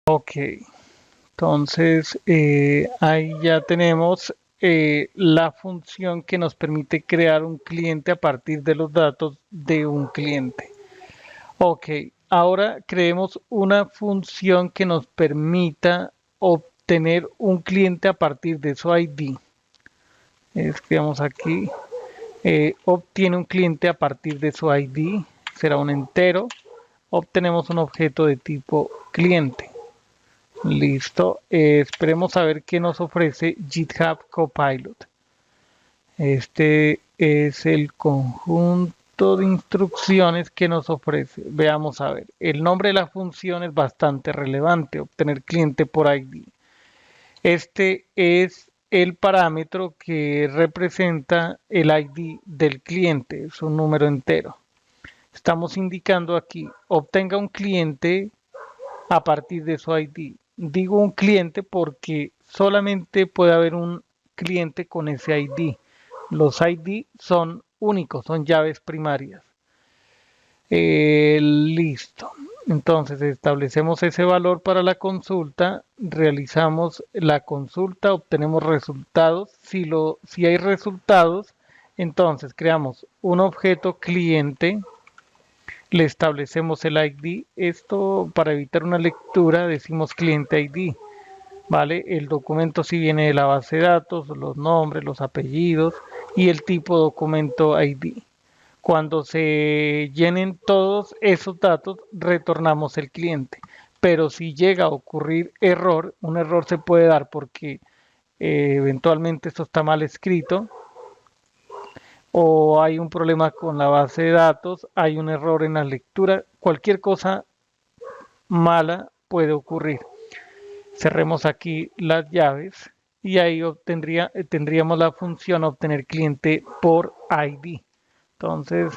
Ok, entonces ahí ya tenemos la función que nos permite crear un cliente a partir de los datos de un cliente. Ok, ahora creemos una función que nos permita obtener un cliente a partir de su ID. Escribamos aquí, obtiene un cliente a partir de su ID, será un entero. Obtenemos un objeto de tipo cliente. Listo. Esperemos a ver qué nos ofrece GitHub Copilot. Este es el conjunto de instrucciones que nos ofrece. Veamos a ver. El nombre de la función es bastante relevante. Obtener cliente por ID. Este es el parámetro que representa el ID del cliente. Es un número entero. Estamos indicando aquí, obtenga un cliente a partir de su ID. Digo un cliente porque solamente puede haber un cliente con ese ID. Los ID son únicos, son llaves primarias. Listo. Entonces establecemos ese valor para la consulta, realizamos la consulta, obtenemos resultados. Si hay resultados, entonces creamos un objeto cliente, le establecemos el ID. Esto para evitar una lectura decimos cliente ID. ¿Vale? El documento si viene de la base de datos, los nombres, los apellidos y el tipo documento ID. Cuando se llenen todos esos datos, retornamos el cliente. Pero si llega a ocurrir error, un error se puede dar porque eventualmente esto está mal escrito o hay un problema con la base de datos, hay un error en la lectura, cualquier cosa mala puede ocurrir. Cerremos aquí las llaves y ahí tendríamos la función obtener cliente por ID. Entonces,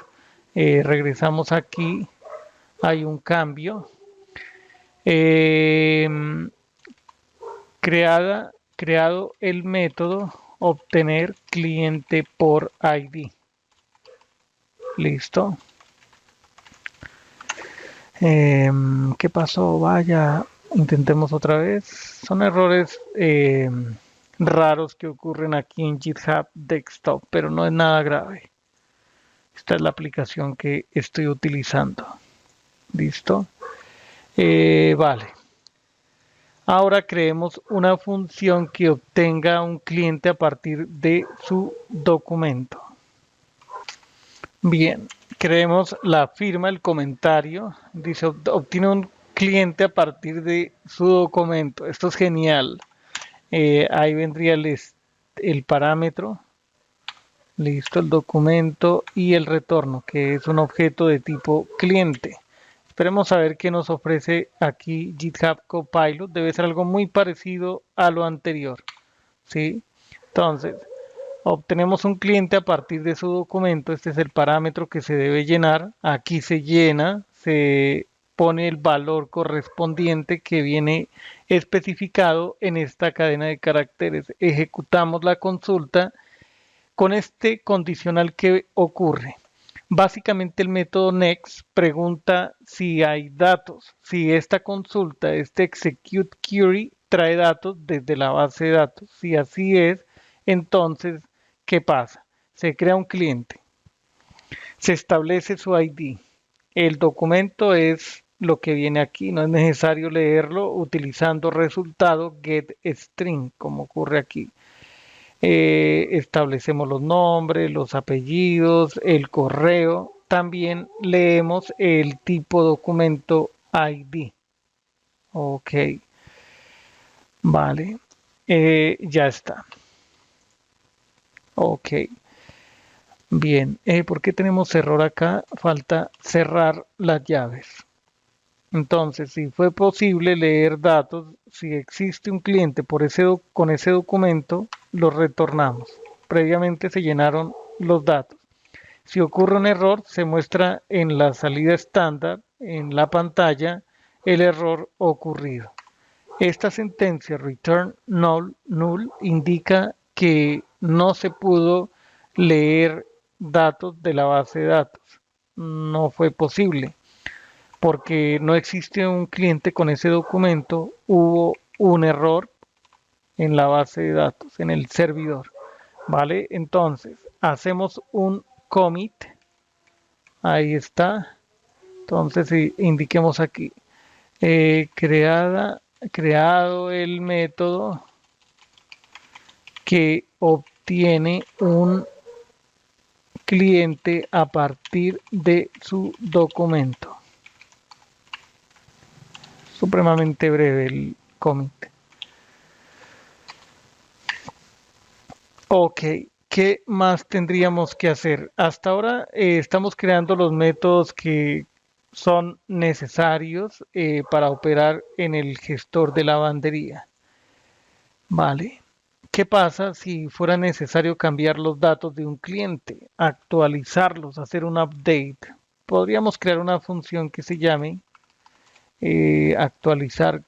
regresamos aquí, hay un cambio. Eh, creado el método obtener cliente por ID. Listo. ¿Qué pasó? Vaya, intentemos otra vez. Son errores raros que ocurren aquí en GitHub Desktop, pero no es nada grave. Esta es la aplicación que estoy utilizando. Listo. Vale. Ahora creemos una función que obtenga un cliente a partir de su documento. Bien, creemos la firma, el comentario. Dice, obtiene un cliente a partir de su documento. Esto es genial. Ahí vendría el parámetro. Listo, el documento y el retorno, que es un objeto de tipo cliente. Esperemos a ver qué nos ofrece aquí GitHub Copilot. Debe ser algo muy parecido a lo anterior. ¿Sí? Entonces, obtenemos un cliente a partir de su documento. Este es el parámetro que se debe llenar. Aquí se llena, se pone el valor correspondiente que viene especificado en esta cadena de caracteres. Ejecutamos la consulta con este condicional que ocurre. Básicamente el método next pregunta si hay datos, si esta consulta, este execute query trae datos desde la base de datos. Si así es, entonces, ¿qué pasa? Se crea un cliente, se establece su ID. El documento es lo que viene aquí, no es necesario leerlo utilizando resultado getString, como ocurre aquí. Establecemos los nombres, los apellidos, el correo. También leemos el tipo documento ID. Ok, vale. Ya está. Ok, bien. ¿Por qué tenemos error acá? Falta cerrar las llaves. Entonces, si fue posible leer datos, si existe un cliente con ese documento, lo retornamos. Previamente se llenaron los datos. Si ocurre un error, se muestra en la salida estándar, en la pantalla, el error ocurrido. Esta sentencia return null indica que no se pudo leer datos de la base de datos. No fue posible. porque no existe un cliente con ese documento, hubo un error en la base de datos, en el servidor. ¿Vale? Entonces, hacemos un commit. Ahí está. Entonces, indiquemos aquí. Creado el método que obtiene un cliente a partir de su documento. Supremamente breve el commit. Ok, ¿qué más tendríamos que hacer? Hasta ahora estamos creando los métodos que son necesarios para operar en el gestor de lavandería. Vale. ¿Qué pasa si fuera necesario cambiar los datos de un cliente, actualizarlos, hacer un update? Podríamos crear una función que se llame actualizar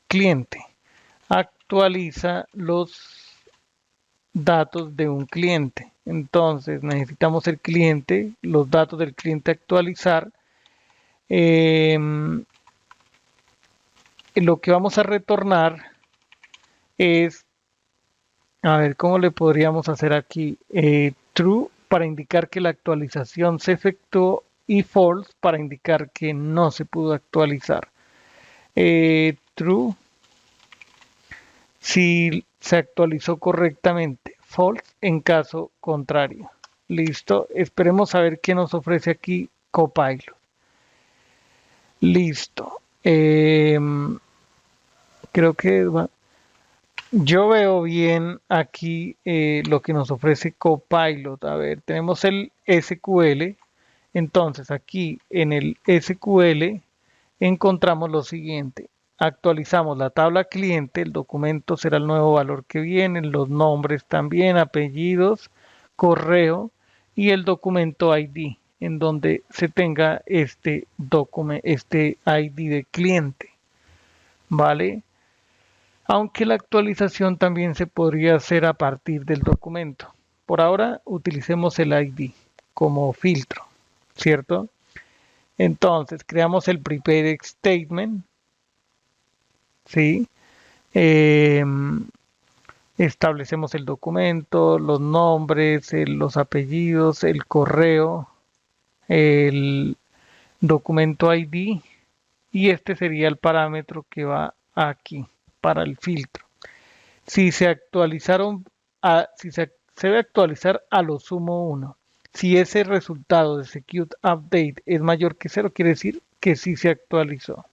cliente. Actualiza los datos de un cliente. Entonces necesitamos el cliente, los datos del cliente actualizar. Lo que vamos a retornar es, a ver, ¿cómo le podríamos hacer aquí? True para indicar que la actualización se efectuó y false para indicar que no se pudo actualizar. True si se actualizó correctamente, false en caso contrario. Listo, esperemos a ver qué nos ofrece aquí Copilot. Listo. Creo que yo veo bien aquí lo que nos ofrece Copilot. A ver, tenemos el SQL. Entonces aquí en el SQL encontramos lo siguiente. Actualizamos la tabla cliente, el documento será el nuevo valor que viene, los nombres también, apellidos, correo y el documento ID, en donde se tenga este ID de cliente, ¿vale? Aunque la actualización también se podría hacer a partir del documento. Por ahora utilicemos el ID como filtro, ¿cierto? Entonces creamos el prepared statement, ¿sí? Establecemos el documento, los nombres, los apellidos, el correo, el documento ID y este sería el parámetro que va aquí para el filtro. Si se actualizaron, si se debe actualizar a lo sumo 1. Si ese resultado de Secure Update es mayor que 0, quiere decir que sí se actualizó.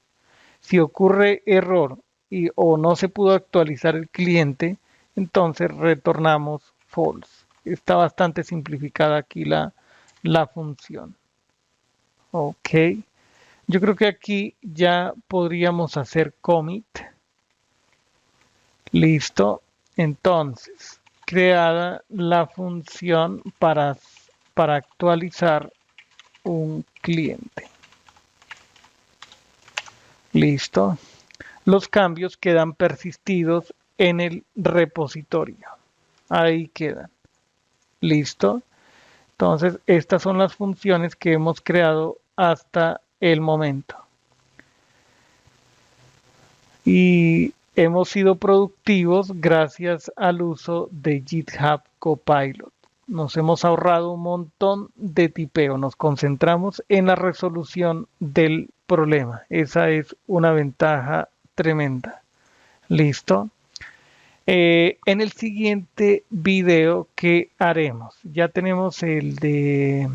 Si ocurre error o no se pudo actualizar el cliente, entonces retornamos false. Está bastante simplificada aquí la función. Ok. Yo creo que aquí ya podríamos hacer commit. Listo. Entonces, creada la función para actualizar un cliente. Listo. Los cambios quedan persistidos en el repositorio. Ahí quedan. Listo. Entonces, estas son las funciones que hemos creado hasta el momento. Y hemos sido productivos gracias al uso de GitHub Copilot. Nos hemos ahorrado un montón de tipeo. Nos concentramos en la resolución del problema. Esa es una ventaja tremenda. ¿Listo? En el siguiente video, ¿qué haremos? Ya tenemos el de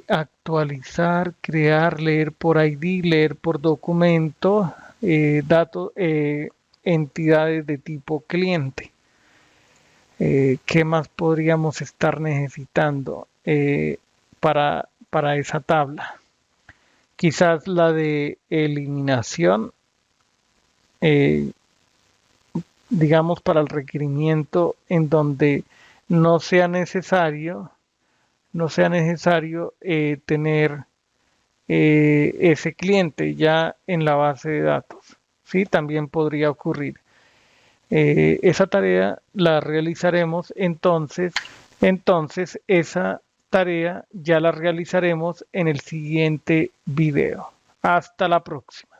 actualizar, crear, leer por ID, leer por documento, datos, entidades de tipo cliente. ¿Qué más podríamos estar necesitando para esa tabla? Quizás la de eliminación, digamos para el requerimiento en donde no sea necesario tener ese cliente ya en la base de datos. ¿Sí? También podría ocurrir. Esa tarea la realizaremos entonces esa tarea ya la realizaremos en el siguiente video. Hasta la próxima.